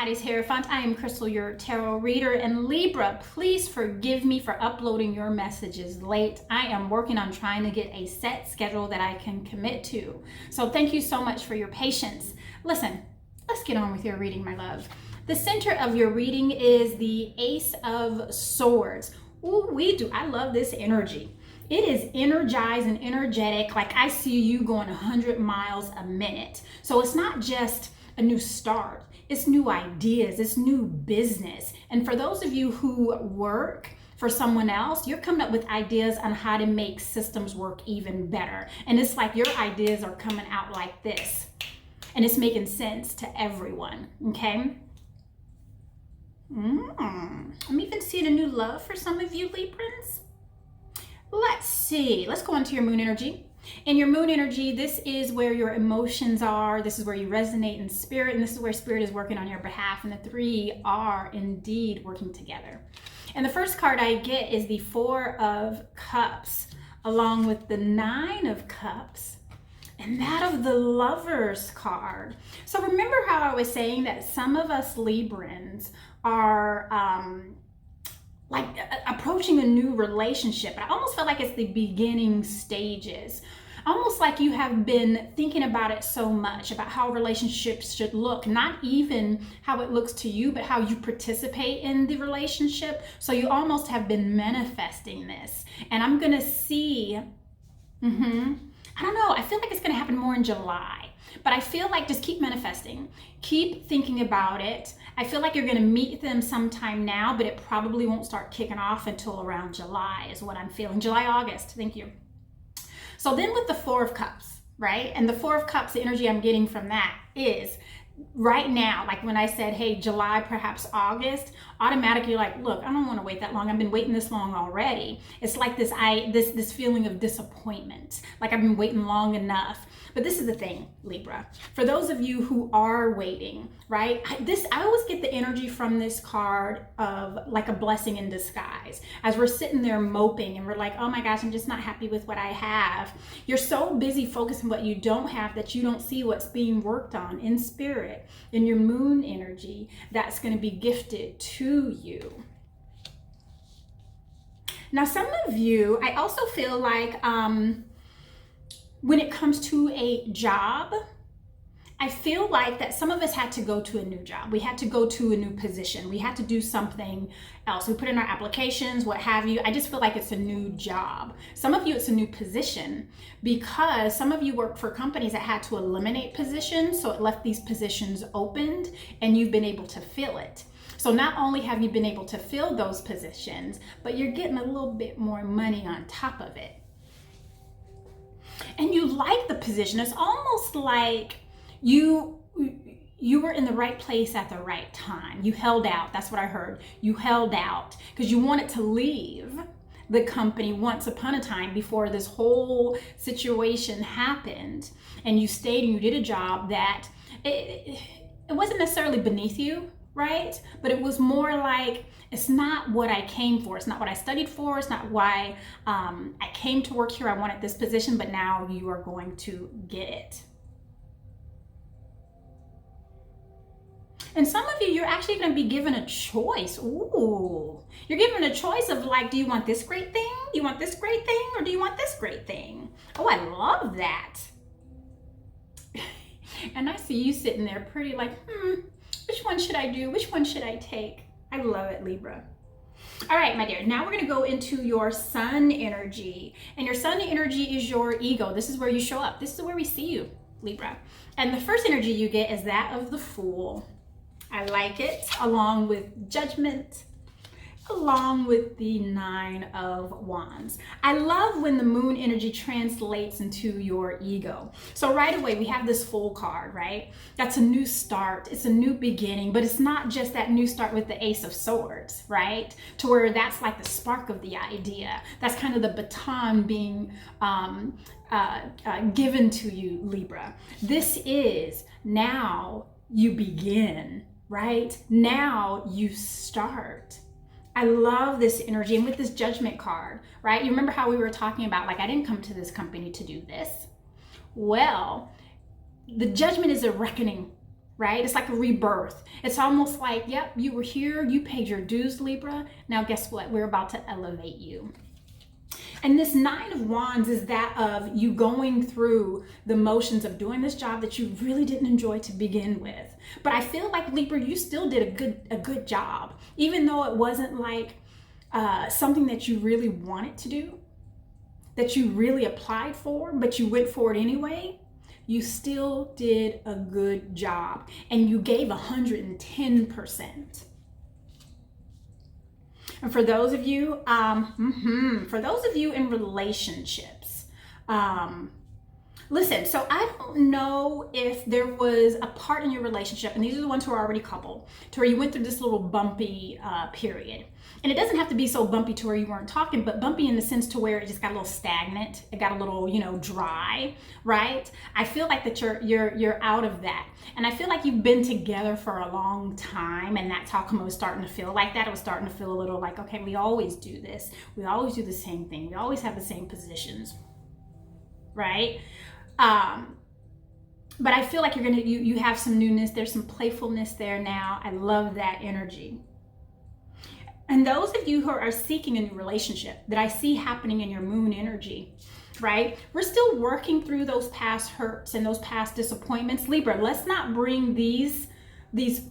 Hattis Hierophant. I am Crystal, your tarot reader. And Libra, please forgive me for uploading your messages late. I am working on trying to get a set schedule that I can commit to. So thank you so much for your patience. Listen, let's get on with your reading, my love. The center of your reading is the Ace of Swords. Ooh, I love this energy. It is energized and energetic, like I see you going 100 miles a minute. So it's not just a new start, it's new ideas, it's new business. And for those of you who work for someone else, you're coming up with ideas on how to make systems work even better. And it's like your ideas are coming out like this, and it's making sense to everyone, okay? I'm even seeing a new love for some of you Librans. Let's see, let's go into your moon energy. In your moon energy, this is where your emotions are. This is where you resonate in spirit, and this is where spirit is working on your behalf. And the three are indeed working together. And the first card I get is the Four of Cups, along with the Nine of Cups, and that of the Lovers card. So remember how I was saying that some of us Librans are like approaching a new relationship. I almost feel like it's the beginning stages. Almost like you have been thinking about it so much, about how relationships should look, not even how it looks to you, but how you participate in the relationship. So you almost have been manifesting this. And I'm gonna see, I don't know, I feel like it's gonna happen more in July. But I feel like just keep manifesting, keep thinking about it. I feel like you're gonna meet them sometime now, but it probably won't start kicking off until around July is what I'm feeling. July, August, thank you. So then with the Four of Cups, right? And the Four of Cups, the energy I'm getting from that is right now, like when I said, hey, July, perhaps August, automatically like, look, I don't want to wait that long. I've been waiting this long already. It's like this feeling of disappointment. Like I've been waiting long enough. But this is the thing, Libra. For those of you who are waiting, right? I always get the energy from this card of like a blessing in disguise. As we're sitting there moping and we're like, oh my gosh, I'm just not happy with what I have. You're so busy focusing on what you don't have that you don't see what's being worked on in spirit, in your moon energy, that's going to be gifted to you. Now, some of you, I also feel like, when it comes to a job, I feel like that some of us had to go to a new job. We had to go to a new position. We had to do something else. We put in our applications, what have you. I just feel like it's a new job. Some of you, it's a new position because some of you work for companies that had to eliminate positions. So it left these positions opened and you've been able to fill it. So not only have you been able to fill those positions, but you're getting a little bit more money on top of it. And you like the position. It's almost like you were in the right place at the right time. You held out. That's what I heard. You held out because you wanted to leave the company once upon a time before this whole situation happened. And you stayed and you did a job that it wasn't necessarily beneath you, right? But it was more like, it's not what I came for. It's not what I studied for. It's not why I came to work here. I wanted this position, but now you are going to get it. And some of you, you're actually going to be given a choice. Ooh, you're given a choice of like, do you want this great thing? Do you want this great thing? Or do you want this great thing? Oh, I love that. And I see you sitting there pretty like, which one should I do? Which one should I take? I love it, Libra. All right, my dear, now we're going to go into your sun energy. And your sun energy is your ego. This is where you show up. This is where we see you, Libra. And the first energy you get is that of the Fool. I like it, along with Judgment, along with the Nine of Wands. I love when the moon energy translates into your ego. So right away, we have this Fool card, right? That's a new start. It's a new beginning, but it's not just that new start with the Ace of Swords, right? To where that's like the spark of the idea. That's kind of the baton being given to you, Libra. This is now you begin, right? Now you start. I love this energy. And with this Judgment card, right? You remember how we were talking about, like, I didn't come to this company to do this. Well, the Judgment is a reckoning, right? It's like a rebirth. It's almost like, yep, you were here, you paid your dues, Libra. Now guess what? We're about to elevate you. And this Nine of Wands is that of you going through the motions of doing this job that you really didn't enjoy to begin with. But I feel like, Libra, you still did a good job, even though it wasn't like something that you really wanted to do, that you really applied for, but you went for it anyway. You still did a good job, and you gave 110%. And for those of you, in relationships, listen, so I don't know if there was a part in your relationship, and these are the ones who are already coupled, to where you went through this little bumpy period. And it doesn't have to be so bumpy to where you weren't talking, but bumpy in the sense to where it just got a little stagnant. It got a little, dry, right? I feel like that you're out of that. And I feel like you've been together for a long time, and that's how come it was starting to feel like that. It was starting to feel a little like, okay, we always do this. We always do the same thing. We always have the same positions, right? But I feel like you have some newness. There's some playfulness there now. I love that energy. And those of you who are seeking a new relationship that I see happening in your moon energy, right? We're still working through those past hurts and those past disappointments. Libra, let's not bring these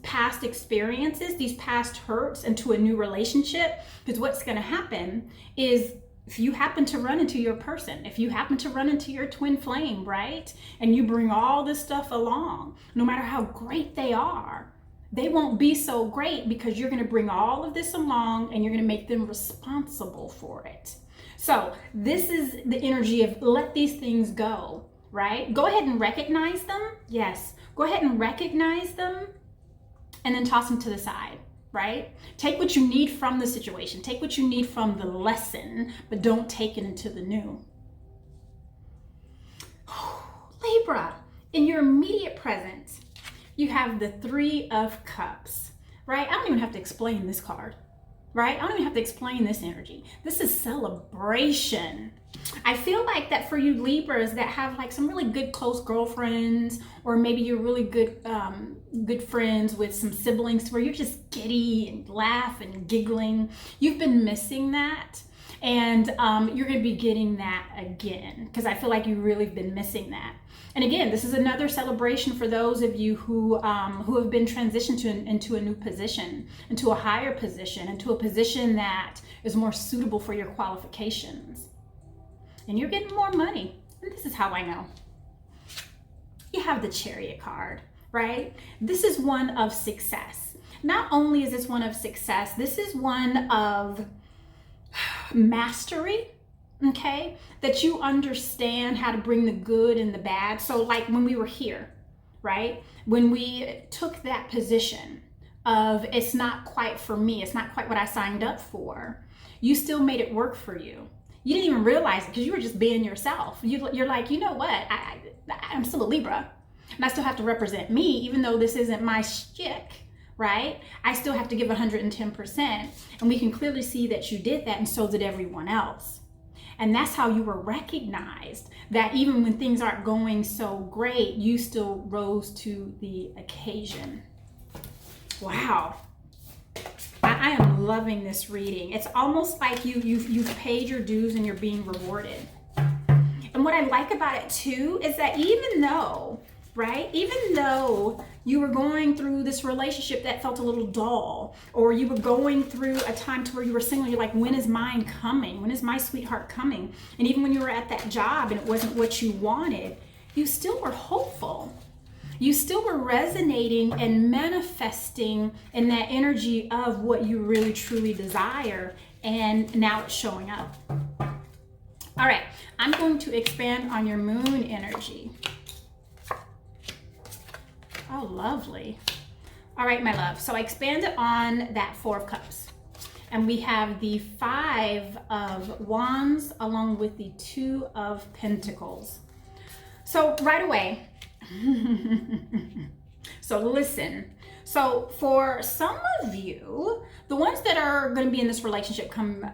past experiences, these past hurts into a new relationship, because what's going to happen is if you happen to run into your person, if you happen to run into your twin flame, right? And you bring all this stuff along, no matter how great they are, they won't be so great because you're going to bring all of this along and you're going to make them responsible for it. So this is the energy of let these things go, right? Go ahead and recognize them. Yes. Go ahead and recognize them and then toss them to the side, right? Take what you need from the situation. Take what you need from the lesson, but don't take it into the new. Libra, in your immediate present, you have the Three of Cups, right? I don't even have to explain this card, right? I don't even have to explain this energy. This is celebration. I feel like that for you Libras that have like some really good close girlfriends, or maybe you're really good good friends with some siblings where you're just giddy and laugh and giggling. You've been missing that. And you're going to be getting that again, because I feel like you really have been missing that. And again, this is another celebration for those of you who have been transitioned into a new position, into a higher position, into a position that is more suitable for your qualifications. And you're getting more money. And this is how I know. You have the Chariot card, right? This is one of success. Not only is this one of success, this is one of mastery, okay? That you understand how to bring the good and the bad. So like when we were here, right? When we took that position of it's not quite for me, it's not quite what I signed up for, you still made it work for you. You didn't even realize it because you were just being yourself. You're like, you know what? I'm still a Libra and I still have to represent me, even though this isn't my shtick, right? I still have to give 110%. And we can clearly see that you did that, and so did everyone else. And that's how you were recognized, that even when things aren't going so great, you still rose to the occasion. Wow. I am loving this reading. It's almost like you've paid your dues and you're being rewarded. And what I like about it too is that even though you were going through this relationship that felt a little dull, or you were going through a time to where you were single, you're like, when is mine coming? When is my sweetheart coming? And even when you were at that job and it wasn't what you wanted, you still were hopeful. You still were resonating and manifesting in that energy of what you really truly desire, and now it's showing up. All right, I'm going to expand on your moon energy. Oh, lovely. All right, my love. So I expanded on that Four of Cups. And we have the Five of Wands along with the Two of Pentacles. So right away, so listen. So for some of you, the ones that are going to be in this relationship come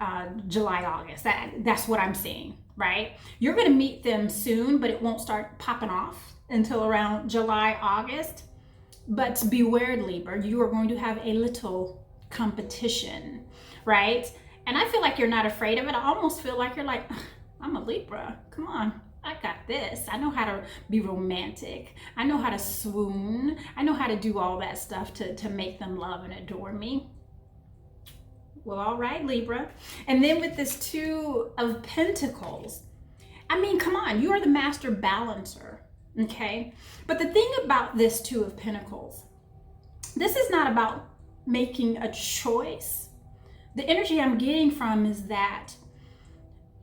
July, August, that's what I'm seeing, right? You're going to meet them soon, but it won't start popping off until around July, August. But beware, Libra, you are going to have a little competition, right? And I feel like you're not afraid of it. I almost feel like you're like, I'm a Libra. Come on. I got this. I know how to be romantic. I know how to swoon. I know how to do all that stuff to make them love and adore me. Well, all right, Libra. And then with this Two of Pentacles, I mean, come on, you are the master balancer, okay? But the thing about this Two of Pentacles, this is not about making a choice. The energy I'm getting from is that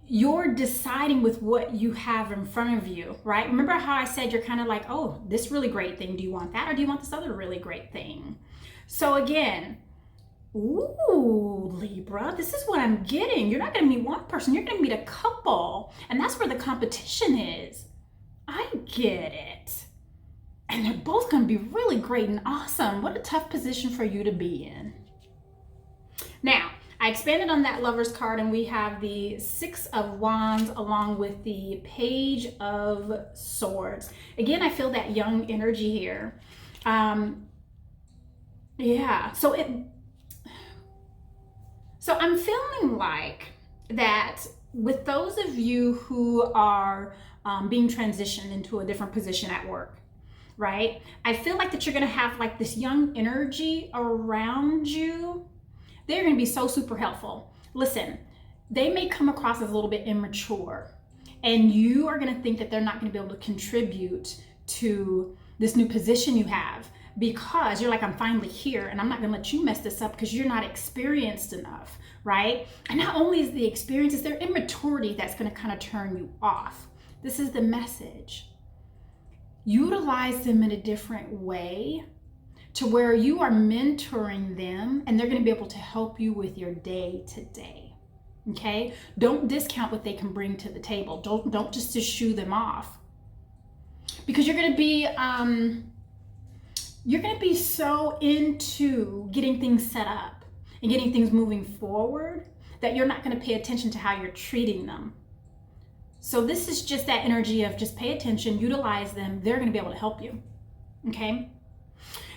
you're deciding with what you have in front of you, right? Remember how I said you're kind of like, oh, this really great thing, do you want that, or do you want this other really great thing? So again, ooh, Libra, this is what I'm getting. You're not going to meet one person, you're going to meet a couple. And that's where the competition is. I get it. And they're both going to be really great and awesome. What a tough position for you to be in. Now, I expanded on that Lover's card, and we have the Six of Wands along with the Page of Swords. Again, I feel that young energy here. Yeah, so I'm feeling like that with those of you who are being transitioned into a different position at work, right? I feel like that you're going to have like this young energy around you. They're going to be so super helpful. Listen, they may come across as a little bit immature, and you are going to think that they're not going to be able to contribute to this new position you have, because you're like, I'm finally here and I'm not going to let you mess this up because you're not experienced enough, right? And not only is the experience, it's their immaturity that's going to kind of turn you off. This is the message. Utilize them in a different way to where you are mentoring them, and they're going to be able to help you with your day to day. Okay? Don't discount what they can bring to the table. Don't just shoo them off, because you're going to be so into getting things set up and getting things moving forward that you're not going to pay attention to how you're treating them. So this is just that energy of just pay attention, utilize them. They're going to be able to help you. Okay?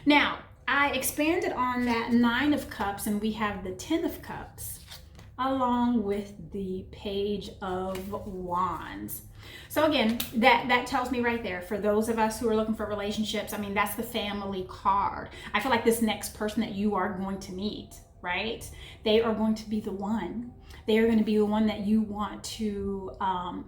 Now, I expanded on that Nine of Cups, and we have the 10 of Cups along with the Page of Wands. So again, that tells me right there, for those of us who are looking for relationships, I mean, that's the family card. I feel like this next person that you are going to meet, right? They are going to be the one. They are going to be the one that you want to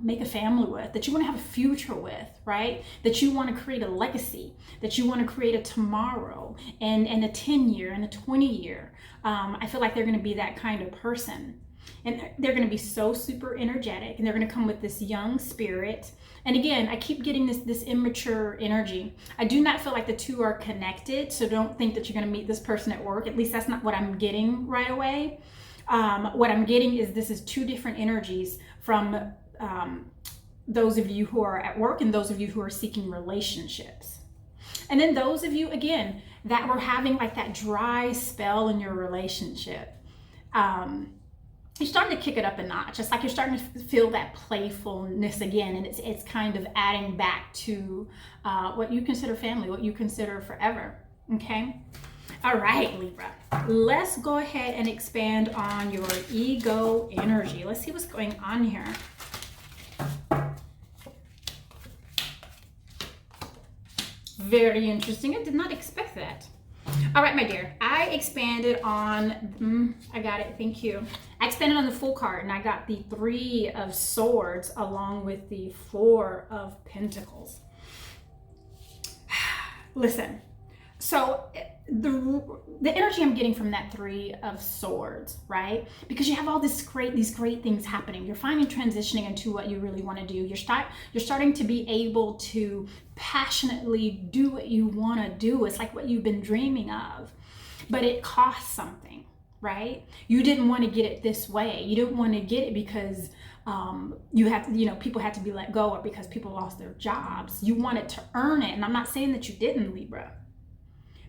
make a family with, that you want to have a future with, right? That you want to create a legacy, that you want to create a tomorrow and a 10-year and a 20-year. I feel like they're going to be that kind of person. And they're going to be so super energetic, and they're going to come with this young spirit. And again, I keep getting this immature energy. I do not feel like the two are connected, so don't think that you're going to meet this person at work. At least that's not what I'm getting right away. What I'm getting is this is two different energies from those of you who are at work and those of you who are seeking relationships. And then those of you, again, that were having like that dry spell in your relationship. You're starting to kick it up a notch. It's like you're starting to feel that playfulness again, and it's kind of adding back to what you consider family, what you consider forever, okay? All right, Libra, let's go ahead and expand on your ego energy. Let's see what's going on here. Very interesting. I did not expect that. All right, my dear, I expanded on, I got it, thank you. I expanded on the Fool card, and I got the Three of Swords along with the Four of Pentacles. Listen, so the energy I'm getting from that Three of Swords, right? Because you have all these great things happening. You're finally transitioning into what you really want to do. You're starting to be able to passionately do what you want to do. It's like what you've been dreaming of, but it costs something, right? You didn't want to get it this way. You didn't want to get it because people had to be let go, or because people lost their jobs. You wanted to earn it, and I'm not saying that you didn't, Libra,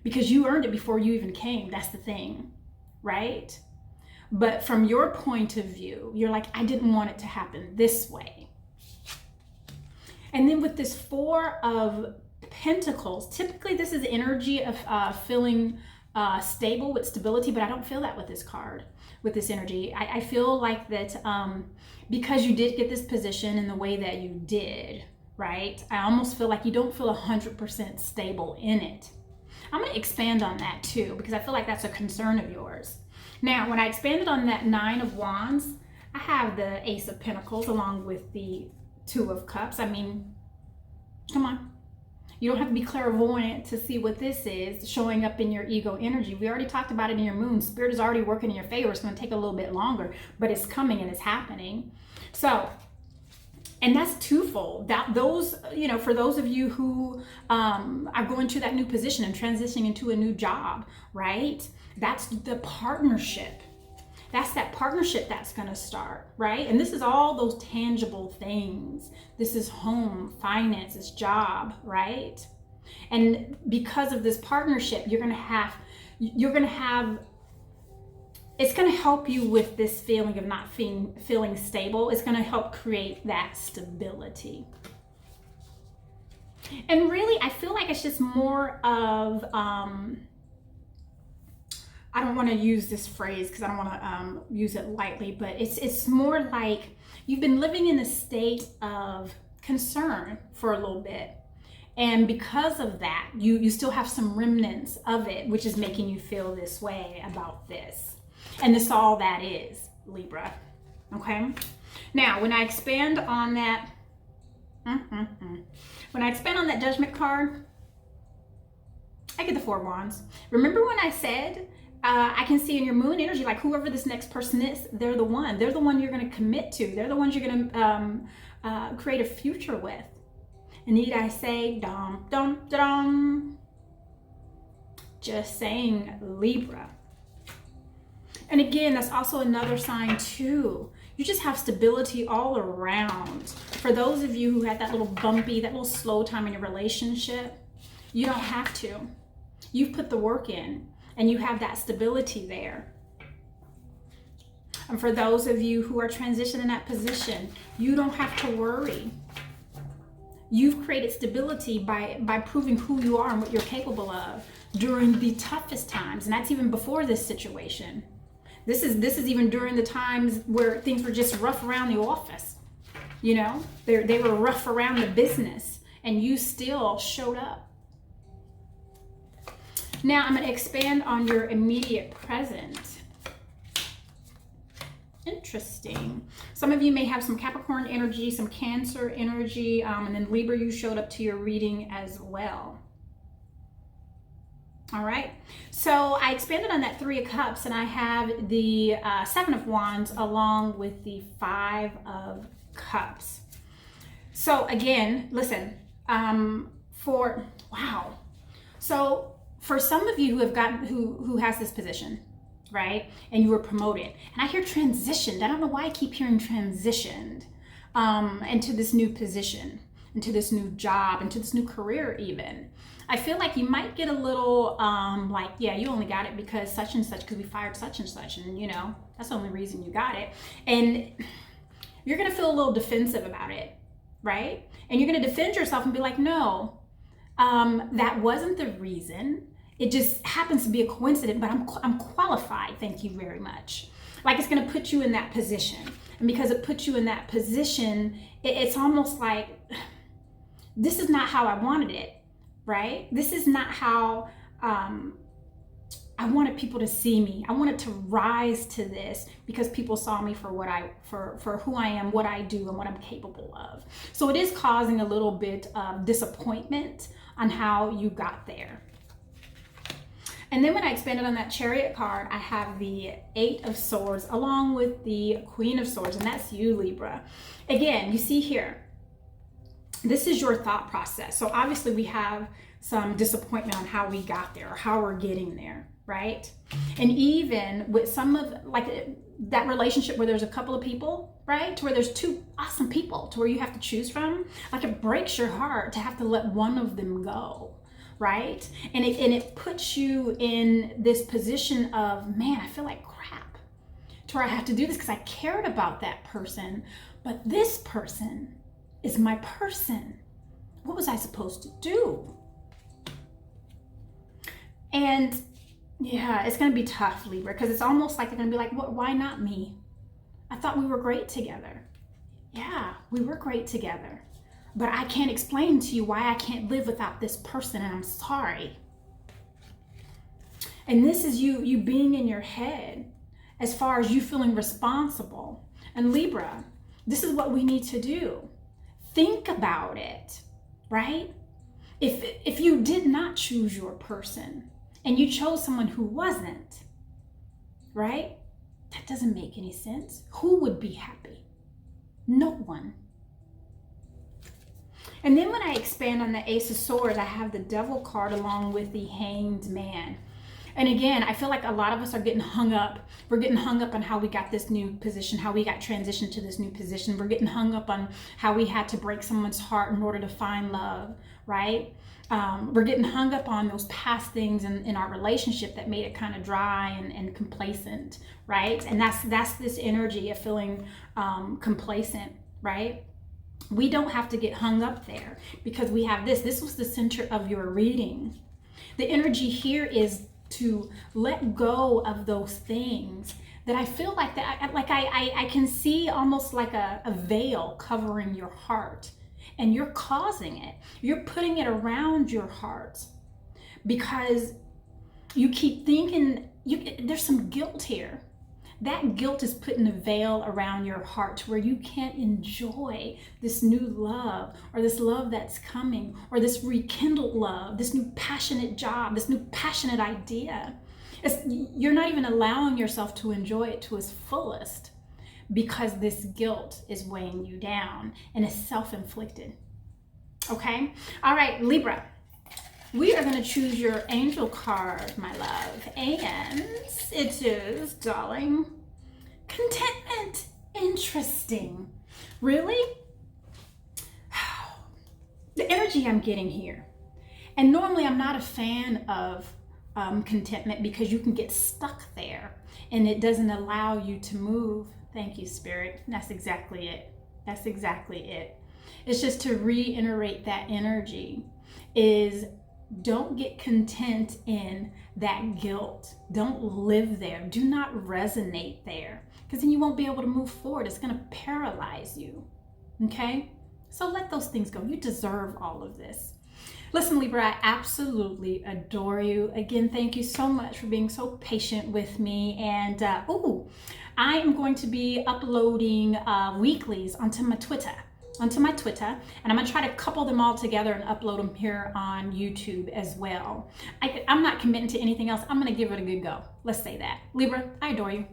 because you earned it before you even came. That's the thing, right? But from your point of view, you're like, I didn't want it to happen this way. And then with this Four of Pentacles. Typically, this is energy of feeling stable with stability, but I don't feel that with this card, with this energy. I feel like that because you did get this position in the way that you did, right? I almost feel like you don't feel 100% stable in it. I'm going to expand on that too, because I feel like that's a concern of yours. Now, when I expanded on that 9 of Wands, I have the Ace of Pentacles along with the 2 of Cups. I mean, come on. You don't have to be clairvoyant to see what this is showing up in your ego energy. We already talked about it in your moon. Spirit is already working in your favor. It's going to take a little bit longer, but it's coming and it's happening. So, and that's twofold. Those, for those of you who are going to that new position and transitioning into a new job, right? That's the partnership. That's that partnership that's going to start, right? And this is all those tangible things. This is home, finances, job, right? And because of this partnership, you're going to have, it's going to help you with this feeling of not feeling stable. It's going to help create that stability. And really, I feel like it's just more of, I don't want to use this phrase because I don't want to use it lightly, but it's more like you've been living in a state of concern for a little bit. And because of that, you still have some remnants of it, which is making you feel this way about this. And this all that is, Libra. Okay? Now, when I expand on that, when I expand on that Judgment card, I get the 4 of Wands. Remember when I said, I can see in your moon energy, like whoever this next person is, they're the one. They're the one you're going to commit to. They're the ones you're going to create a future with. And need I say, dum, dum, dum. Just saying, Libra. And again, that's also another sign too. You just have stability all around. For those of you who had that little bumpy, that little slow time in your relationship, you don't have to. You've put the work in and you have that stability there. And for those of you who are transitioning in that position, you don't have to worry. You've created stability by proving who you are and what you're capable of during the toughest times. And that's even before this situation. This is even during the times where things were just rough around the office. You know, they were rough around the business and you still showed up. Now I'm going to expand on your immediate present. Interesting. Some of you may have some Capricorn energy, some Cancer energy, and then Libra, you showed up to your reading as well. All right, so I expanded on that 3 of Cups and I have the 7 of Wands along with the 5 of Cups. So again, listen, so for some of you who have gotten, who has this position, right, and you were promoted, and I hear transitioned. I don't know why I keep hearing transitioned into this new position, into this new job, into this new career even. I feel like you might get a little like, yeah, you only got it because such and such, because we fired such and such, and you know, that's the only reason you got it. And you're gonna feel a little defensive about it, right? And you're gonna defend yourself and be like, no, that wasn't the reason. It just happens to be a coincidence, but I'm qualified, thank you very much. Like, it's gonna put you in that position. And because it puts you in that position, it's almost like, this is not how I wanted it. Right? This is not how I wanted people to see me. I wanted to rise to this because people saw me for what for who I am, what I do, and what I'm capable of. So it is causing a little bit of disappointment on how you got there. And then when I expanded on that Chariot card, I have the 8 of Swords along with the Queen of Swords, and that's you, Libra. Again, you see here, this is your thought process. So obviously we have some disappointment on how we got there or how we're getting there, right? And even with some of like that relationship where there's a couple of people, right? To where there's 2 awesome people to where you have to choose from, like it breaks your heart to have to let one of them go, right? And it puts you in this position of, man, I feel like crap to where I have to do this because I cared about that person, but this person is my person. What was I supposed to do? And yeah, it's going to be tough, Libra, because it's almost like they're going to be like, what? Why not me? I thought we were great together. Yeah, we were great together. But I can't explain to you why I can't live without this person, and I'm sorry. And this is you being in your head as far as you feeling responsible. And Libra, this is what we need to do. Think about it, right? If you did not choose your person and you chose someone who wasn't, right? That doesn't make any sense. Who would be happy? No one. And then when I expand on the Ace of Swords, I have the Devil card along with the Hanged Man. And again, I feel like a lot of us are getting hung up. We're getting hung up on how we got this new position, how we got transitioned to this new position. We're getting hung up on how we had to break someone's heart in order to find love, right? We're getting hung up on those past things in our relationship that made it kind of dry and complacent, right? And that's this energy of feeling complacent, right? We don't have to get hung up there because we have this. This was the center of your reading. The energy here is to let go of those things that I feel like I can see almost like a veil covering your heart, and you're causing it. You're putting it around your heart because you keep thinking there's some guilt here. That guilt is putting a veil around your heart where you can't enjoy this new love or this love that's coming or this rekindled love, this new passionate job, this new passionate idea. You're not even allowing yourself to enjoy it to its fullest because this guilt is weighing you down and it's self-inflicted. Okay? All right, Libra. We are going to choose your angel card, my love. And it is, darling, contentment. Interesting. Really? The energy I'm getting here. And normally I'm not a fan of contentment because you can get stuck there and it doesn't allow you to move. Thank you, Spirit. That's exactly it. That's exactly it. It's just to reiterate that energy is don't get content in that guilt. Don't live there. Do not resonate there because then you won't be able to move forward. It's going to paralyze you. Okay? So let those things go. You deserve all of this. Listen, Libra, I absolutely adore you. Again, thank you so much for being so patient with me. And I am going to be uploading weeklies onto my Twitter, and I'm gonna try to couple them all together and upload them here on YouTube as well. I'm not committing to anything else. I'm gonna give it a good go. Let's say that. Libra, I adore you.